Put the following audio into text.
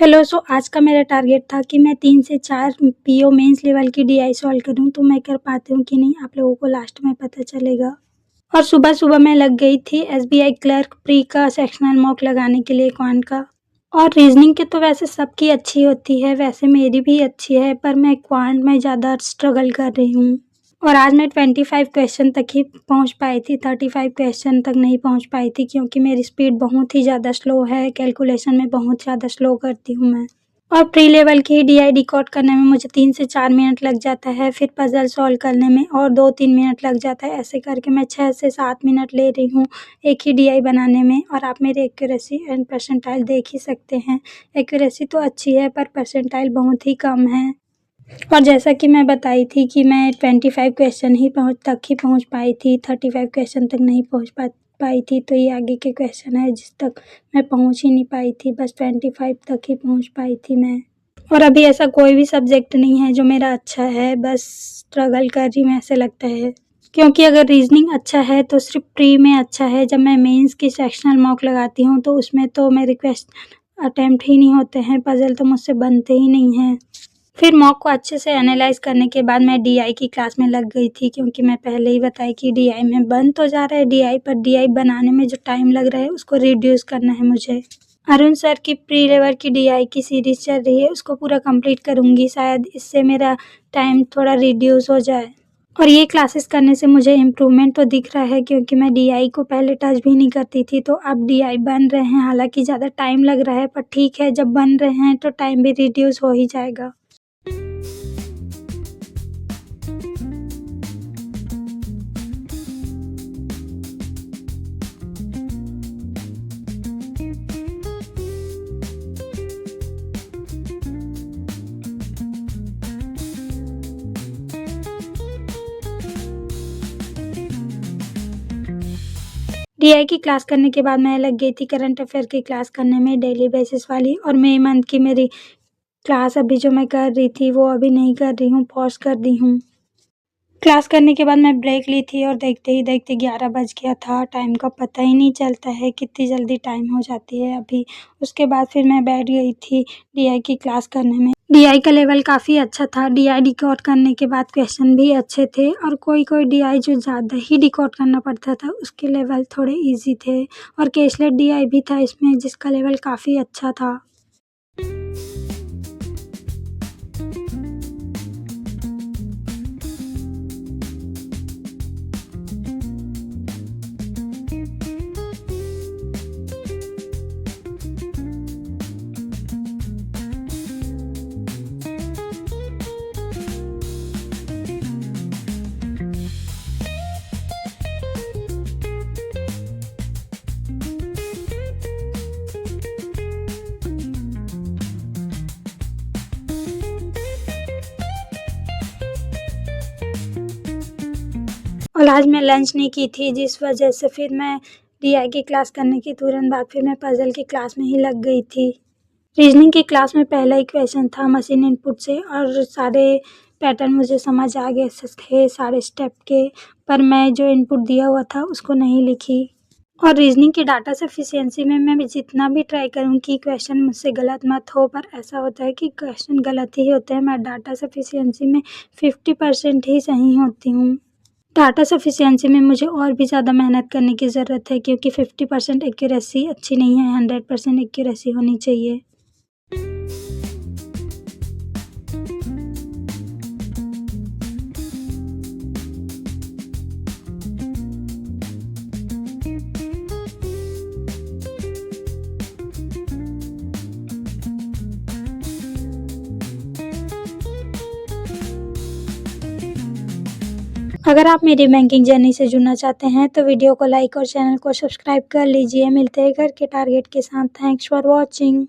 Hello, सो आज का मेरा टारगेट था कि मैं 3 से 4 पीओ मेंस लेवल की डीआई सॉल्व करूँ, तो मैं कर पाती हूँ कि नहीं, आप लोगों को लास्ट में पता चलेगा। और सुबह-सुबह मैं लग गई थी एसबीआई क्लर्क प्री का सेक्शनल मॉक लगाने के लिए क्वांट का। और रीजनिंग के तो वैसे सबकी अच्छी होती है, वैसे मेरी भी अच्छी है, पर मैं क्वांट में ज़्यादा स्ट्रगल कर रही हूँ। और आज मैं 25 क्वेश्चन तक ही पहुँच पाई थी, 35 क्वेश्चन तक नहीं पहुँच पाई थी क्योंकि मेरी स्पीड बहुत ही ज़्यादा स्लो है, कैलकुलेशन में बहुत ज़्यादा स्लो करती हूँ मैं। और प्री लेवल की डीआई डिकोड करने में मुझे 3 से 4 मिनट लग जाता है, फिर पज़ल सॉल्व करने में और 2-3 मिनट लग जाता है। ऐसे करके मैं 6 से 7 मिनट ले रही हूँ एक ही डीआई बनाने में। और आप मेरी एक्यूरेसी एंड परसेंटाइल देख ही सकते हैं। एक्यूरेसी तो अच्छी है पर परसेंटाइल बहुत ही कम है। और जैसा कि मैं बताई थी कि मैं 25 क्वेश्चन ही पहुँच पाई थी, 35 क्वेश्चन तक नहीं पहुँच पाई थी, तो ये आगे के क्वेश्चन है जिस तक मैं पहुँच ही नहीं पाई थी, बस 25 तक ही पहुँच पाई थी मैं। और अभी ऐसा कोई भी सब्जेक्ट नहीं है जो मेरा अच्छा है, बस स्ट्रगल कर रही हूँ ऐसे लगता है। क्योंकि अगर रीजनिंग अच्छा है तो सिर्फ प्री में अच्छा है, जब मैं मेंस की सेक्शनल मॉक लगाती हूँ तो उसमें तो मेरे क्वेश्चन अटेम्प्ट ही नहीं होते हैं, पज़ल तो मुझसे बनते ही नहीं हैं। फिर मॉक को अच्छे से एनालाइज़ करने के बाद मैं डीआई की क्लास में लग गई थी, क्योंकि मैं पहले ही बताई कि डीआई में बन तो जा रहा है डीआई, पर डीआई बनाने में जो टाइम लग रहा है उसको रिड्यूस करना है मुझे। अरुण सर की प्री लेवल की डीआई की सीरीज़ चल रही है, उसको पूरा कंप्लीट करूँगी, शायद इससे मेरा टाइम थोड़ा रिड्यूस हो जाए। और ये क्लासेस करने से मुझे इम्प्रूवमेंट तो दिख रहा है, क्योंकि मैं डीआई को पहले टच भी नहीं करती थी, तो अब डीआई बन रहे हैं। हालांकि ज़्यादा टाइम लग रहा है, पर ठीक है, जब बन रहे हैं तो टाइम भी रिड्यूस हो ही जाएगा। डीआई की क्लास करने के बाद मैं लग गई थी करंट अफेयर की क्लास करने में, डेली बेसिस वाली। और मई मंथ की मेरी क्लास अभी जो मैं कर रही थी वो अभी नहीं कर रही हूँ, पॉज कर दी हूँ। क्लास करने के बाद मैं ब्रेक ली थी और देखते ही देखते 11 बज गया था। टाइम का पता ही नहीं चलता है, कितनी जल्दी टाइम हो जाती है अभी। उसके बाद फिर मैं बैठ गई थी डीआई की क्लास करने में। डीआई का लेवल काफ़ी अच्छा था। डीआई डिकोड करने के बाद क्वेश्चन भी अच्छे थे, और कोई डीआई जो ज़्यादा ही डिकोड करना पड़ता था उसके लेवल थोड़े ईजी थे। और केसलेट डीआई भी था इसमें जिसका लेवल काफ़ी अच्छा था। और आज मैं लंच नहीं की थी, जिस वजह से फिर मैं डीआई की क्लास करने के तुरंत बाद फिर मैं पज़ल की क्लास में ही लग गई थी। रीजनिंग की क्लास में पहला ही क्वेश्चन था मशीन इनपुट से, और सारे पैटर्न मुझे समझ आ गए थे सारे स्टेप के, पर मैं जो इनपुट दिया हुआ था उसको नहीं लिखी। और रीजनिंग की डाटा सफिशिएंसी में मैं जितना भी ट्राई करूँ कि क्वेश्चन मुझसे गलत मत हो, पर ऐसा होता है कि क्वेश्चन गलत ही होते हैं। मैं डाटा सफिशिएंसी में 50% ही सही होती हूँ। डाटा सफिशिएंसी में मुझे और भी ज़्यादा मेहनत करने की ज़रूरत है, क्योंकि 50% एक्यूरेसी अच्छी नहीं है, 100% एक्यूरेसी होनी चाहिए। अगर आप मेरी बैंकिंग जर्नी से जुड़ना चाहते हैं तो वीडियो को लाइक और चैनल को सब्सक्राइब कर लीजिए। मिलते हैं घर के टारगेट के साथ। Thanks for watching.